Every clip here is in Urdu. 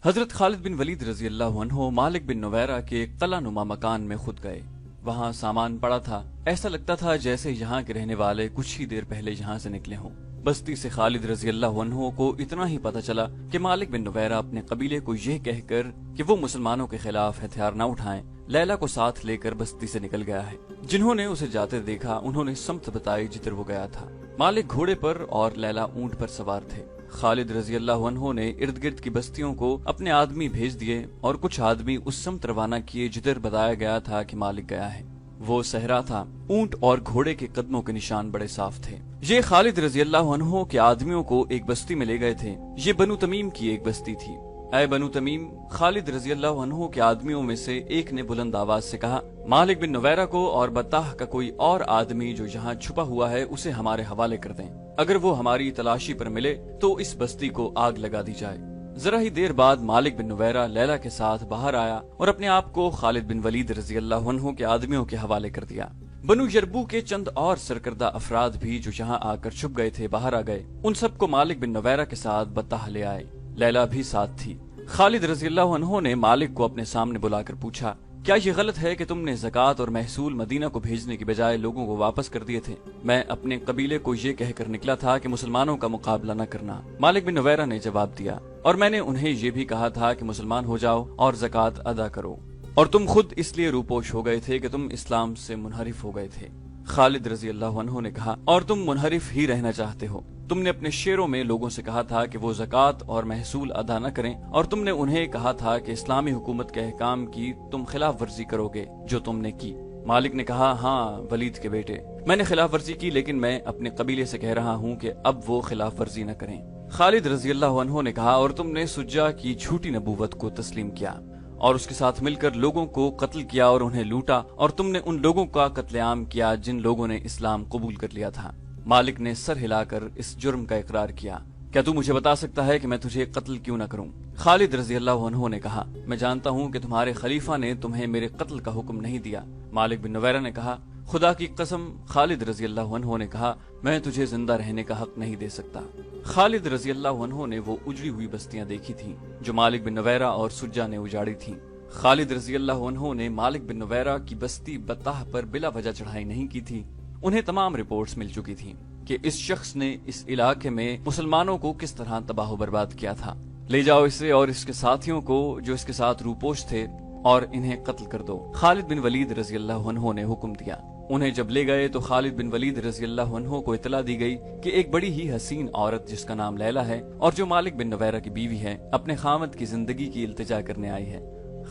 حضرت خالد بن ولید رضی اللہ عنہ مالک بن نویرہ کے ایک قلعہ نما مکان میں خود گئے۔ وہاں سامان پڑا تھا، ایسا لگتا تھا جیسے یہاں کے رہنے والے کچھ ہی دیر پہلے یہاں سے نکلے ہوں۔ بستی سے خالد رضی اللہ عنہ کو اتنا ہی پتہ چلا کہ مالک بن نویرہ اپنے قبیلے کو یہ کہہ کر کہ وہ مسلمانوں کے خلاف ہتھیار نہ اٹھائیں، لیلا کو ساتھ لے کر بستی سے نکل گیا ہے۔ جنہوں نے اسے جاتے دیکھا انہوں نے سمت بتائی جدھر وہ گیا تھا۔ مالک گھوڑے پر اور لیلا اونٹ پر سوار تھے۔ خالد رضی اللہ عنہ نے ارد گرد کی بستیوں کو اپنے آدمی بھیج دیے اور کچھ آدمی اس سمت روانہ کیے جدھر بتایا گیا تھا کہ مالک گیا ہے۔ وہ صحرا تھا، اونٹ اور گھوڑے کے قدموں کے نشان بڑے صاف تھے۔ یہ خالد رضی اللہ عنہ کے آدمیوں کو ایک بستی میں لے گئے تھے۔ یہ بنو تمیم کی ایک بستی تھی۔ اے بنو تمیم، خالد رضی اللہ عنہ کے آدمیوں میں سے ایک نے بلند آواز سے کہا، مالک بن نویرہ کو اور بطاح کا کوئی اور آدمی جو یہاں چھپا ہوا ہے اسے ہمارے حوالے کر دیں۔ اگر وہ ہماری تلاشی پر ملے تو اس بستی کو آگ لگا دی جائے۔ ذرا ہی دیر بعد مالک بن نویرہ لیلا کے ساتھ باہر آیا اور اپنے آپ کو خالد بن ولید رضی اللہ عنہ کے آدمیوں کے حوالے کر دیا۔ بنو یربو کے چند اور سرکردہ افراد بھی جو یہاں آ کر چھپ گئے تھے باہر آ گئے۔ ان سب کو مالک بن نویرہ کے ساتھ بطاح لے آئے۔ لیلا بھی ساتھ تھی۔ خالد رضی اللہ عنہ نے مالک کو اپنے سامنے بلا کر پوچھا، کیا یہ غلط ہے کہ تم نے زکوٰۃ اور محصول مدینہ کو بھیجنے کی بجائے لوگوں کو واپس کر دیے تھے؟ میں اپنے قبیلے کو یہ کہہ کر نکلا تھا کہ مسلمانوں کا مقابلہ نہ کرنا۔ مالک بن نویرہ نے جواب دیا، اور میں نے انہیں یہ بھی کہا تھا کہ مسلمان ہو جاؤ اور زکوٰۃ ادا کرو، اور تم خود اس لیے روپوش ہو گئے تھے کہ تم اسلام سے منحرف ہو گئے تھے۔ خالد رضی اللہ عنہ نے کہا، اور تم منحرف ہی رہنا چاہتے ہو۔ تم نے اپنے شعروں میں لوگوں سے کہا تھا کہ وہ زکوٰۃ اور محصول ادا نہ کریں، اور تم نے انہیں کہا تھا کہ اسلامی حکومت کے احکام کی تم خلاف ورزی کرو گے، جو تم نے کی۔ مالک نے کہا، ہاں ولید کے بیٹے، میں نے خلاف ورزی کی، لیکن میں اپنے قبیلے سے کہہ رہا ہوں کہ اب وہ خلاف ورزی نہ کریں۔ خالد رضی اللہ عنہ نے کہا، اور تم نے سجا کی جھوٹی نبوت کو تسلیم کیا اور اس کے ساتھ مل کر لوگوں کو قتل کیا اور انہیں لوٹا، اور تم نے ان لوگوں کا قتل عام کیا جن لوگوں نے اسلام قبول کر لیا تھا۔ مالک نے سر ہلا کر اس جرم کا اقرار کیا۔ کیا تو مجھے بتا سکتا ہے کہ میں تجھے قتل کیوں نہ کروں؟ خالد رضی اللہ عنہ نے کہا، میں جانتا ہوں کہ تمہارے خلیفہ نے تمہیں میرے قتل کا حکم نہیں دیا۔ مالک بن نویرہ نے کہا، خدا کی قسم، خالد رضی اللہ عنہ نے کہا، میں تجھے زندہ رہنے کا حق نہیں دے سکتا۔ خالد رضی اللہ عنہ نے وہ اجڑی ہوئی بستیاں دیکھی تھیں جو مالک بن نویرہ اور سجا نے اجاڑی تھیں۔ خالد رضی اللہ عنہ نے مالک بن نویرہ کی بستی بطاح پر بلا وجہ چڑھائی نہیں کی تھی۔ انہیں تمام رپورٹس مل چکی تھیں کہ اس شخص نے اس علاقے میں مسلمانوں کو کس طرح تباہ و برباد کیا تھا۔ لے جاؤ اسے اور اس کے ساتھیوں کو جو اس کے ساتھ روپوش تھے اور انہیں قتل کر دو۔ خالد بن ولید رضی اللہ عنہ نے حکم دیا۔ انہیں جب لے گئے تو خالد بن ولید رضی اللہ عنہ کو اطلاع دی گئی کہ ایک بڑی ہی حسین عورت جس کا نام لیلا ہے اور جو مالک بن نویرہ کی بیوی ہے، اپنے خاوند کی زندگی کی التجا کرنے آئی ہے۔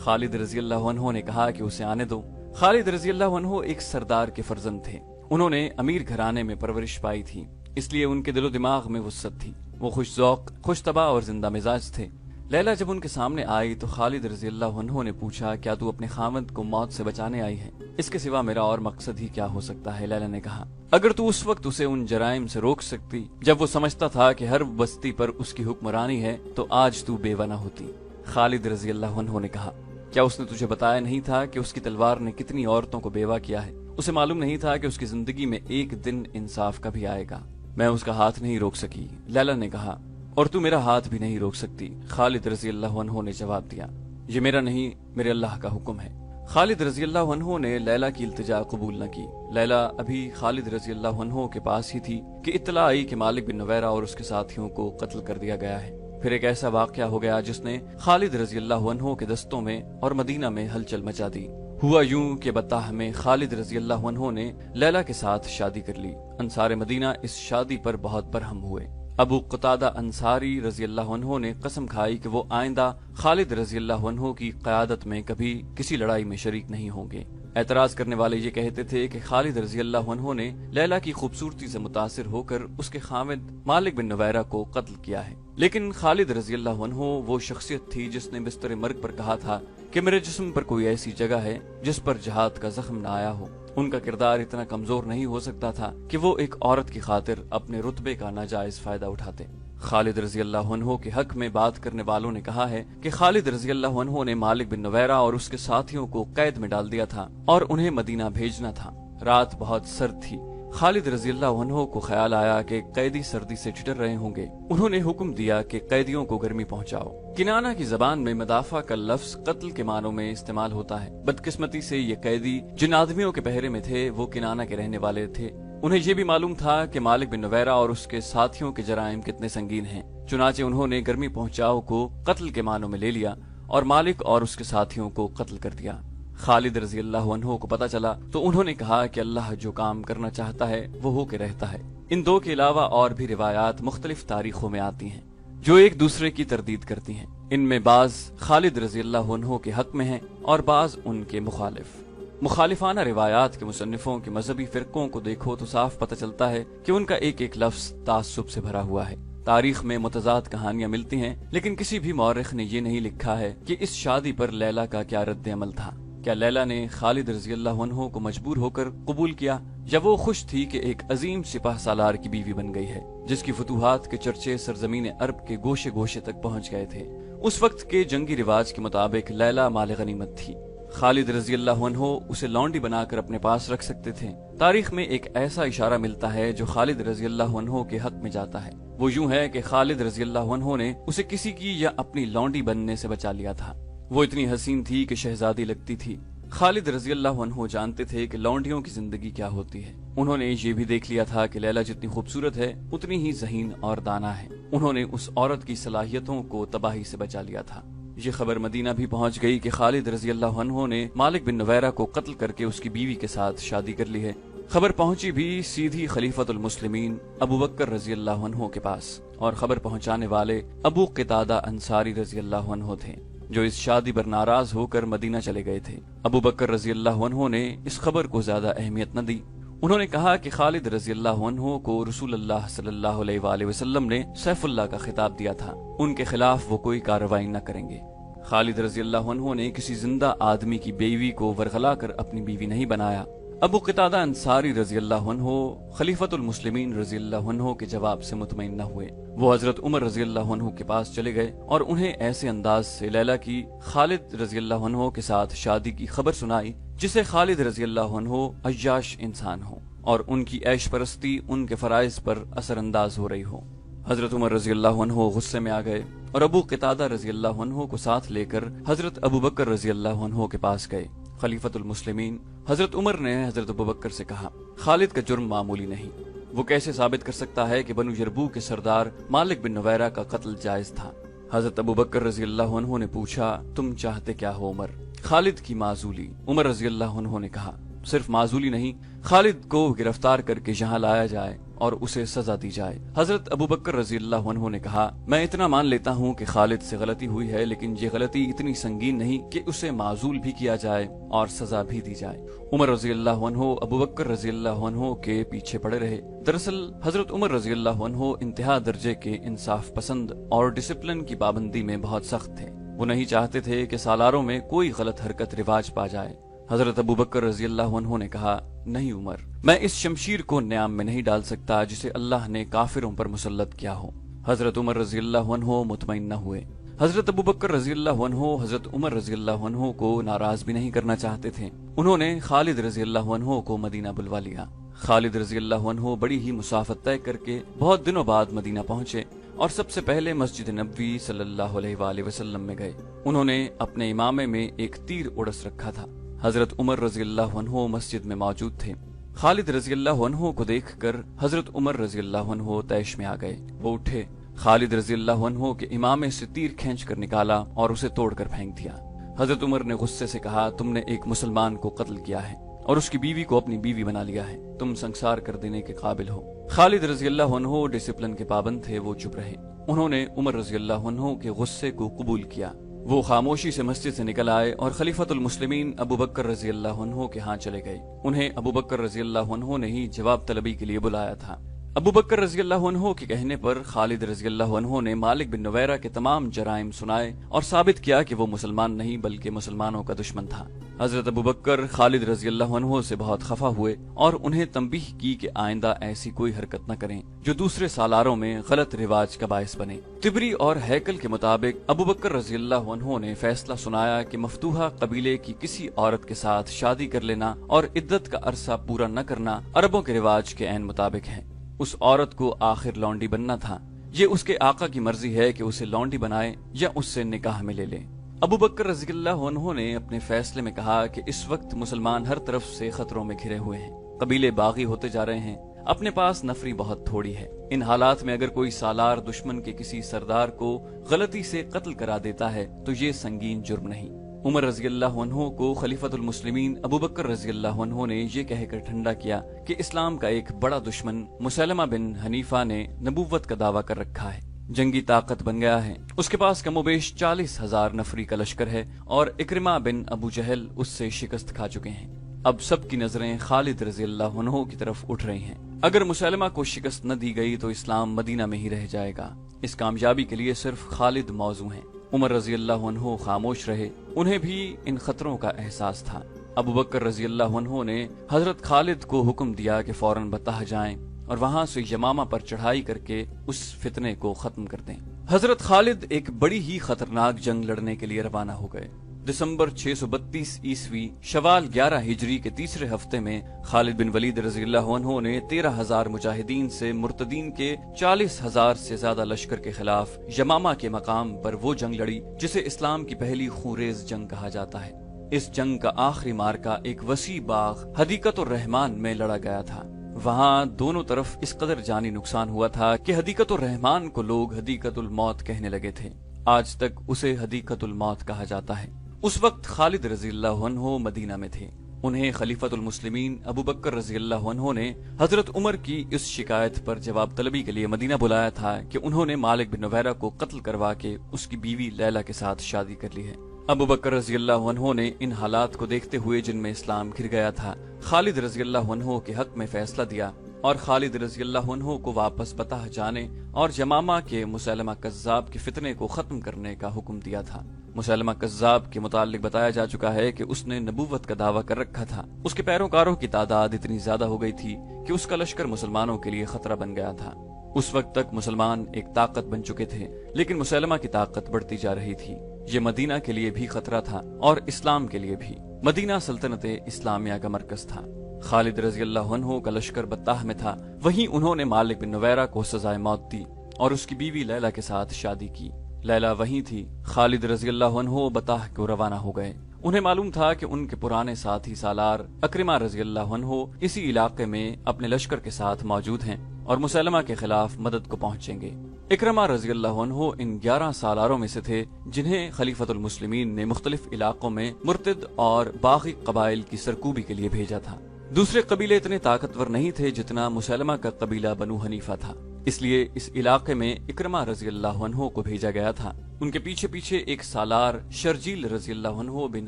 خالد رضی اللہ عنہ نے کہا کہ اسے آنے دو۔ خالد رضی اللہ عنہ ایک سردار کے فرزند تھے۔ انہوں نے امیر گھرانے میں پرورش پائی تھی، اس لیے ان کے دل و دماغ میں وسعت تھی۔ وہ خوش ذوق، خوش طبع اور زندہ مزاج تھے۔ لیلا جب ان کے سامنے آئی تو خالد رضی اللہ عنہ نے پوچھا، کیا تو اپنے خاوند کو موت سے بچانے آئی ہے؟ اس کے سوا میرا اور مقصد ہی کیا ہو سکتا ہے؟ لیلا نے کہا، اگر تو اس وقت اسے ان جرائم سے روک سکتی جب وہ سمجھتا تھا کہ ہر بستی پر اس کی حکمرانی ہے تو آج تو بیوہ نہ ہوتی۔ خالد رضی اللہ عنہ نے کہا، کیا اس نے تجھے بتایا نہیں تھا کہ اس کی تلوار نے کتنی عورتوں کو بیوہ کیا ہے؟ اسے معلوم نہیں تھا کہ اس کی زندگی میں ایک دن انصاف کا بھی آئے گا۔ میں اس کا ہاتھ نہیں روک سکی، لیلا نے کہا، اور تو میرا ہاتھ بھی نہیں روک سکتی۔ خالد رضی اللہ عنہ نے جواب دیا، یہ میرا نہیں، میرے اللہ کا حکم ہے۔ خالد رضی اللہ عنہ نے لیلا کی التجا قبول نہ کی۔ لیلا ابھی خالد رضی اللہ عنہ کے پاس ہی تھی کہ اطلاع آئی کہ مالک بن نویرہ اور اس کے ساتھیوں کو قتل کر دیا گیا ہے۔ پھر ایک ایسا واقعہ ہو گیا جس نے خالد رضی اللہ عنہ کے دستوں میں اور مدینہ میں ہلچل مچا دی۔ ہوا یوں کہ بطاح میں خالد رضی اللہ عنہ نے لیلا کے ساتھ شادی کر لی۔ انصار مدینہ اس شادی پر بہت برہم ہوئے۔ ابو قتادہ انصاری رضی اللہ عنہ نے قسم کھائی کہ وہ آئندہ خالد رضی اللہ عنہ کی قیادت میں کبھی کسی لڑائی میں شریک نہیں ہوں گے۔ اعتراض کرنے والے یہ کہتے تھے کہ خالد رضی اللہ عنہ نے لیلا کی خوبصورتی سے متاثر ہو کر اس کے خاوند مالک بن نویرہ کو قتل کیا ہے، لیکن خالد رضی اللہ عنہ وہ شخصیت تھی جس نے بستر مرگ پر کہا تھا کہ میرے جسم پر کوئی ایسی جگہ ہے جس پر جہاد کا زخم نہ آیا ہو۔ ان کا کردار اتنا کمزور نہیں ہو سکتا تھا کہ وہ ایک عورت کی خاطر اپنے رتبے کا ناجائز فائدہ اٹھاتے۔ خالد رضی اللہ عنہ کے حق میں بات کرنے والوں نے کہا ہے کہ خالد رضی اللہ عنہ نے مالک بن نویرہ اور اس کے ساتھیوں کو قید میں ڈال دیا تھا اور انہیں مدینہ بھیجنا تھا۔ رات بہت سرد تھی۔ خالد رضی اللہ عنہ کو خیال آیا کہ قیدی سردی سے ٹھٹر رہے ہوں گے۔ انہوں نے حکم دیا کہ قیدیوں کو گرمی پہنچاؤ۔ کنانہ کی زبان میں مدافع کا لفظ قتل کے معنوں میں استعمال ہوتا ہے۔ بدقسمتی سے یہ قیدی جن آدمیوں کے پہرے میں تھے وہ کنانہ کے رہنے والے تھے۔ انہیں یہ بھی معلوم تھا کہ مالک بن نویرہ اور اس کے ساتھیوں کے جرائم کتنے سنگین ہیں، چنانچہ انہوں نے گرمی پہنچاؤ کو قتل کے معنوں میں لے لیا اور مالک اور اس کے ساتھیوں کو قتل کر دیا۔ خالد رضی اللہ عنہ کو پتہ چلا تو انہوں نے کہا کہ اللہ جو کام کرنا چاہتا ہے وہ ہو کے رہتا ہے۔ ان دو کے علاوہ اور بھی روایات مختلف تاریخوں میں آتی ہیں جو ایک دوسرے کی تردید کرتی ہیں۔ ان میں بعض خالد رضی اللہ عنہ کے حق میں ہیں اور بعض ان کے مخالف۔ مخالفانہ روایات کے مصنفوں کے مذہبی فرقوں کو دیکھو تو صاف پتہ چلتا ہے کہ ان کا ایک ایک لفظ تعصب سے بھرا ہوا ہے۔ تاریخ میں متضاد کہانیاں ملتی ہیں، لیکن کسی بھی مورخ نے یہ نہیں لکھا ہے کہ اس شادی پر لیلا کا کیا رد عمل تھا۔ کیا لیلا نے خالد رضی اللہ عنہ کو مجبور ہو کر قبول کیا، یا وہ خوش تھی کہ ایک عظیم سپاہ سالار کی بیوی بن گئی ہے جس کی فتوحات کے چرچے سرزمین عرب کے گوشے گوشے تک پہنچ گئے تھے؟ اس وقت کے جنگی رواج کے مطابق لیلا مال غنیمت تھی۔ خالد رضی اللہ عنہ اسے لونڈی بنا کر اپنے پاس رکھ سکتے تھے۔ تاریخ میں ایک ایسا اشارہ ملتا ہے جو خالد رضی اللہ عنہ کے حق میں جاتا ہے۔ وہ یوں ہے کہ خالد رضی اللہ عنہ نے اسے کسی کی یا اپنی لونڈی بننے سے بچا لیا تھا۔ وہ اتنی حسین تھی کہ شہزادی لگتی تھی۔ خالد رضی اللہ عنہ جانتے تھے کہ لونڈیوں کی زندگی کیا ہوتی ہے۔ انہوں نے یہ بھی دیکھ لیا تھا کہ لیلا جتنی خوبصورت ہے اتنی ہی ذہین اور دانا ہے۔ انہوں نے اس عورت کی صلاحیتوں کو تباہی سے بچا لیا تھا۔ یہ خبر مدینہ بھی پہنچ گئی کہ خالد رضی اللہ عنہ نے مالک بن نویرہ کو قتل کر کے اس کی بیوی کے ساتھ شادی کر لی ہے۔ خبر پہنچی بھی سیدھی خلیفۃ المسلمین ابو بکر رضی اللہ عنہ کے پاس، اور خبر پہنچانے والے ابو قتادہ انصاری رضی اللہ عنہ تھے جو اس شادی پر ناراض ہو کر مدینہ چلے گئے تھے۔ ابو بکر رضی اللہ عنہ نے اس خبر کو زیادہ اہمیت نہ دی۔ انہوں نے کہا کہ خالد رضی اللہ عنہ کو رسول اللہ صلی اللہ علیہ وآلہ وسلم نے سیف اللہ کا خطاب دیا تھا، ان کے خلاف وہ کوئی کارروائی نہ کریں گے۔ خالد رضی اللہ عنہ نے کسی زندہ آدمی کی بیوی کو ورغلا کر اپنی بیوی نہیں بنایا۔ ابو قتادہ انصاری رضی اللہ عنہ خلیفۃ المسلمین رضی اللہ عنہ کے جواب سے مطمئن نہ ہوئے۔ وہ حضرت عمر رضی اللہ عنہ کے پاس چلے گئے اور انہیں ایسے انداز سے لیلا کی خالد رضی اللہ عنہ کے ساتھ شادی کی خبر سنائی جسے خالد رضی اللہ عنہ عیاش انسان ہو اور ان کی عیش پرستی ان کے فرائض پر اثر انداز ہو رہی ہو۔ حضرت عمر رضی اللہ عنہ غصے میں آ گئے اور ابو قتادہ رضی اللہ عنہ کو ساتھ لے کر حضرت ابو بکر رضی اللہ عنہ کے پاس گئے۔ خلیفۃ المسلمین حضرت عمر نے حضرت ابو بکر سے کہا، خالد کا جرم معمولی نہیں، وہ کیسے ثابت کر سکتا ہے کہ بنو یربوع کے سردار مالک بن نویرہ کا قتل جائز تھا؟ حضرت ابو بکر رضی اللہ عنہ نے پوچھا، تم چاہتے کیا ہو عمر؟ خالد کی معزولی۔ عمر رضی اللہ عنہ نے کہا، صرف معزولی نہیں، خالد کو گرفتار کر کے یہاں لایا جائے اور اسے سزا دی جائے۔ حضرت ابو بکر رضی اللہ عنہ نے کہا، میں اتنا مان لیتا ہوں کہ خالد سے غلطی ہوئی ہے، لیکن یہ غلطی اتنی سنگین نہیں کہ اسے معزول بھی کیا جائے اور سزا بھی دی جائے۔ عمر رضی اللہ عنہ ابو بکر رضی اللہ عنہ کے پیچھے پڑے رہے۔ دراصل حضرت عمر رضی اللہ عنہ انتہا درجے کے انصاف پسند اور ڈسپلن کی پابندی میں بہت سخت تھے۔ وہ نہیں چاہتے تھے کہ سالاروں میں کوئی غلط حرکت رواج پا جائے۔ حضرت ابو بکر رضی اللہ عنہ نے کہا، نہیں عمر، میں اس شمشیر کو نیام میں نہیں ڈال سکتا جسے اللہ نے کافروں پر مسلط کیا ہو۔ حضرت عمر رضی اللہ عنہ مطمئن نہ ہوئے۔ حضرت ابو بکر رضی اللہ عنہ حضرت عمر رضی اللہ عنہ کو ناراض بھی نہیں کرنا چاہتے تھے۔ انہوں نے خالد رضی اللہ عنہ کو مدینہ بلوا لیا۔ خالد رضی اللہ عنہ بڑی ہی مسافت طے کر کے بہت دنوں بعد مدینہ پہنچے اور سب سے پہلے مسجد نبوی صلی اللہ علیہ وآلہ وسلم میں گئے۔ انہوں نے اپنے امامے میں ایک تیر اڑس رکھا تھا۔ حضرت عمر رضی اللہ عنہ مسجد میں موجود تھے۔ خالد رضی اللہ عنہ کو دیکھ کر حضرت عمر رضی اللہ عنہ طیش میں آ گئے۔ وہ اٹھے، خالد رضی اللہ عنہ کے امامے سے تیر کھینچ کر نکالا اور اسے توڑ کر پھینک دیا۔ حضرت عمر نے غصے سے کہا، تم نے ایک مسلمان کو قتل کیا ہے اور اس کی بیوی کو اپنی بیوی بنا لیا ہے، تم سنسار کر دینے کے قابل ہو۔ خالد رضی اللہ عنہ ڈسپلن کے پابند تھے، وہ چپ رہے۔ انہوں نے عمر رضی اللہ عنہ کے غصے کو قبول کیا۔ وہ خاموشی سے مسجد سے نکل آئے اور خلیفۃ المسلمین ابو بکر رضی اللہ عنہ کے ہاں چلے گئے۔ انہیں ابو بکر رضی اللہ عنہ نے ہی جواب طلبی کے لیے بلایا تھا۔ ابو بکر رضی اللہ عنہ کے کہنے پر خالد رضی اللہ عنہ نے مالک بن نویرہ کے تمام جرائم سنائے اور ثابت کیا کہ وہ مسلمان نہیں بلکہ مسلمانوں کا دشمن تھا۔ حضرت ابو بکر خالد رضی اللہ عنہ سے بہت خفا ہوئے اور انہیں تنبیہ کی کہ آئندہ ایسی کوئی حرکت نہ کریں جو دوسرے سالاروں میں غلط رواج کا باعث بنے۔ طبری اور ہیکل کے مطابق ابو بکر رضی اللہ عنہ نے فیصلہ سنایا کہ مفتوحہ قبیلے کی کسی عورت کے ساتھ شادی کر لینا اور عدت کا عرصہ پورا نہ کرنا عربوں کے رواج کے عین مطابق ہے۔ اس عورت کو آخر لونڈی بننا تھا، یہ اس کے آقا کی مرضی ہے کہ اسے لونڈی بنائے یا اس سے نکاح میں لے لے۔ ابو بکر رضی اللہ عنہ نے اپنے فیصلے میں کہا کہ اس وقت مسلمان ہر طرف سے خطروں میں گھرے ہوئے ہیں، قبیلے باغی ہوتے جا رہے ہیں، اپنے پاس نفری بہت تھوڑی ہے۔ ان حالات میں اگر کوئی سالار دشمن کے کسی سردار کو غلطی سے قتل کرا دیتا ہے تو یہ سنگین جرم نہیں۔ عمر رضی اللہ عنہ کو خلیفۃ المسلمین ابو بکر رضی اللہ عنہ نے یہ کہہ کر ٹھنڈا کیا کہ اسلام کا ایک بڑا دشمن مسلمہ بن حنیفہ نے نبوت کا دعویٰ کر رکھا ہے، جنگی طاقت بن گیا ہے، اس کے پاس کم و بیش 40,000 نفری کا لشکر ہے اور اکرمہ بن ابو جہل اس سے شکست کھا چکے ہیں۔ اب سب کی نظریں خالد رضی اللہ عنہ کی طرف اٹھ رہی ہیں۔ اگر مسلمہ کو شکست نہ دی گئی تو اسلام مدینہ میں ہی رہ جائے گا۔ اس کامیابی کے لیے صرف خالد موزوں ہیں۔ عمر رضی اللہ عنہ خاموش رہے، انہیں بھی ان خطروں کا احساس تھا۔ ابو بکر رضی اللہ عنہ نے حضرت خالد کو حکم دیا کہ فوراً بطح جائیں اور وہاں سے یمامہ پر چڑھائی کر کے اس فتنے کو ختم کر دیں۔ حضرت خالد ایک بڑی ہی خطرناک جنگ لڑنے کے لیے روانہ ہو گئے۔ دسمبر 632 عیسوی شوال 11 ہجری کے تیسرے ہفتے میں خالد بن ولید رضی اللہ عنہ نے 13,000 مجاہدین سے مرتدین کے 40,000 سے زیادہ لشکر کے خلاف یمامہ کے مقام پر وہ جنگ لڑی جسے اسلام کی پہلی خونریز جنگ کہا جاتا ہے۔ اس جنگ کا آخری مارکا ایک وسیع باغ حدیقۃ الرحمن میں لڑا گیا تھا۔ وہاں دونوں طرف اس قدر جانی نقصان ہوا تھا کہ حدیقۃ الرحمن کو لوگ حدیقۃ الموت کہنے لگے تھے۔ آج تک اسے حدیقۃ الموت کہا جاتا ہے۔ اس وقت خالد رضی اللہ عنہ مدینہ میں تھے۔ انہیں خلیفۃ المسلمین ابو بکر رضی اللہ عنہ نے حضرت عمر کی اس شکایت پر جواب طلبی کے لیے مدینہ بلایا تھا کہ انہوں نے مالک بن نویرہ کو قتل کروا کے اس کی بیوی لیلہ کے ساتھ شادی کر لی ہے۔ ابو بکر رضی اللہ عنہ نے ان حالات کو دیکھتے ہوئے جن میں اسلام گھر گیا تھا، خالد رضی اللہ عنہ کے حق میں فیصلہ دیا اور خالد رضی اللہ عنہ کو واپس بطح جانے اور یمامہ کے مسلمہ کذاب کے فتنے کو ختم کرنے کا حکم دیا تھا۔ مسلمہ کذاب کے متعلق بتایا جا چکا ہے کہ اس نے نبوت کا دعویٰ کر رکھا تھا۔ اس کے پیروکاروں کی تعداد اتنی زیادہ ہو گئی تھی کہ اس کا لشکر مسلمانوں کے لیے خطرہ بن گیا تھا۔ اس وقت تک مسلمان ایک طاقت بن چکے تھے، لیکن مسلمہ کی طاقت بڑھتی جا رہی تھی۔ یہ مدینہ کے لیے بھی خطرہ تھا اور اسلام کے لیے بھی۔ مدینہ سلطنت اسلامیہ کا مرکز تھا۔ خالد رضی اللہ عنہ کا لشکر بطح میں تھا، وہیں انہوں نے مالک بن نویرہ کو سزائے موت دی اور اس کی بیوی لیلہ کے ساتھ شادی کی۔ لیلہ وہیں تھی۔ خالد رضی اللہ عنہ بطح کو روانہ ہو گئے۔ انہیں معلوم تھا کہ ان کے پرانے ساتھی سالار اکرمہ رضی اللہ عنہ اسی علاقے میں اپنے لشکر کے ساتھ موجود ہیں اور مسلمہ کے خلاف مدد کو پہنچیں گے۔ اکرمہ رضی اللہ عنہ ان 11 سالاروں میں سے تھے جنہیں خلیفۃ المسلمین نے مختلف علاقوں میں مرتد اور باغی قبائل کی سرکوبی کے لیے بھیجا تھا۔ دوسرے قبیلے اتنے طاقتور نہیں تھے جتنا مسلمہ کا قبیلہ بنو حنیفہ تھا، اس لیے اس علاقے میں اکرمہ رضی اللہ عنہ کو بھیجا گیا تھا۔ ان کے پیچھے پیچھے ایک سالار شرجیل رضی اللہ عنہ بن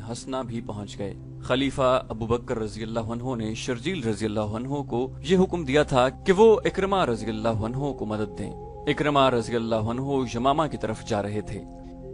حسنہ بھی پہنچ گئے۔ خلیفہ ابو بکر رضی اللہ عنہ نے شرجیل رضی اللہ عنہ کو یہ حکم دیا تھا کہ وہ اکرمہ رضی اللہ عنہ کو مدد دیں۔ اکرمہ رضی اللہ عنہ یمامہ کی طرف جا رہے تھے۔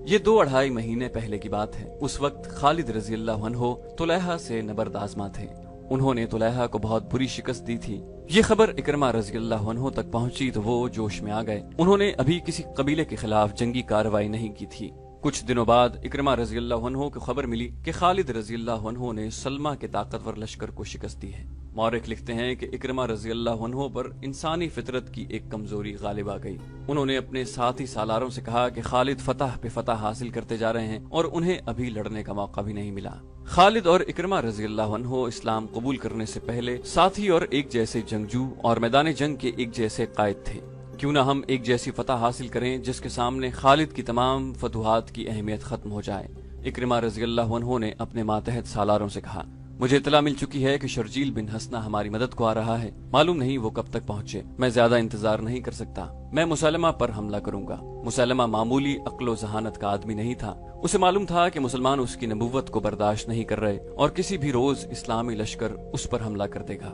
یہ 2-2.5 مہینے پہلے کی بات ہے۔ اس وقت خالد رضی اللہ عنہ طلیحہ سے نبرد آزما تھے۔ انہوں نے طلیحہ کو بہت بری شکست دی تھی۔ یہ خبر اکرمہ رضی اللہ عنہ تک پہنچی تو وہ جوش میں آ گئے۔ انہوں نے ابھی کسی قبیلے کے خلاف جنگی کارروائی نہیں کی تھی۔ کچھ دنوں بعد اکرمہ رضی اللہ عنہ کو خبر ملی کہ خالد رضی اللہ عنہ نے سلمہ کے طاقتور لشکر کو شکست دی ہے۔ مورخ لکھتے ہیں کہ اکرمہ رضی اللہ عنہ پر انسانی فطرت کی ایک کمزوری غالب آ گئی۔ انہوں نے اپنے ساتھی سالاروں سے کہا کہ خالد فتح پہ فتح حاصل کرتے جا رہے ہیں اور انہیں ابھی لڑنے کا موقع بھی نہیں ملا۔ خالد اور اکرمہ رضی اللہ عنہ اسلام قبول کرنے سے پہلے ساتھی اور ایک جیسے جنگجو اور میدان جنگ کے ایک جیسے قائد تھے۔ کیوں نہ ہم ایک جیسی فتح حاصل کریں جس کے سامنے خالد کی تمام فتوحات کی اہمیت ختم ہو جائے۔ اکرمہ رضی اللہ عنہ نے اپنے ماتحت سالاروں سے کہا، مجھے اطلاع مل چکی ہے کہ شرجیل بن حسنہ ہماری مدد کو آ رہا ہے، معلوم نہیں وہ کب تک پہنچے۔ میں زیادہ انتظار نہیں کر سکتا، میں مسلمہ پر حملہ کروں گا۔ مسلمہ معمولی عقل و ذہانت کا آدمی نہیں تھا۔ اسے معلوم تھا کہ مسلمان اس کی نبوت کو برداشت نہیں کر رہے اور کسی بھی روز اسلامی لشکر اس پر حملہ کر دے گا۔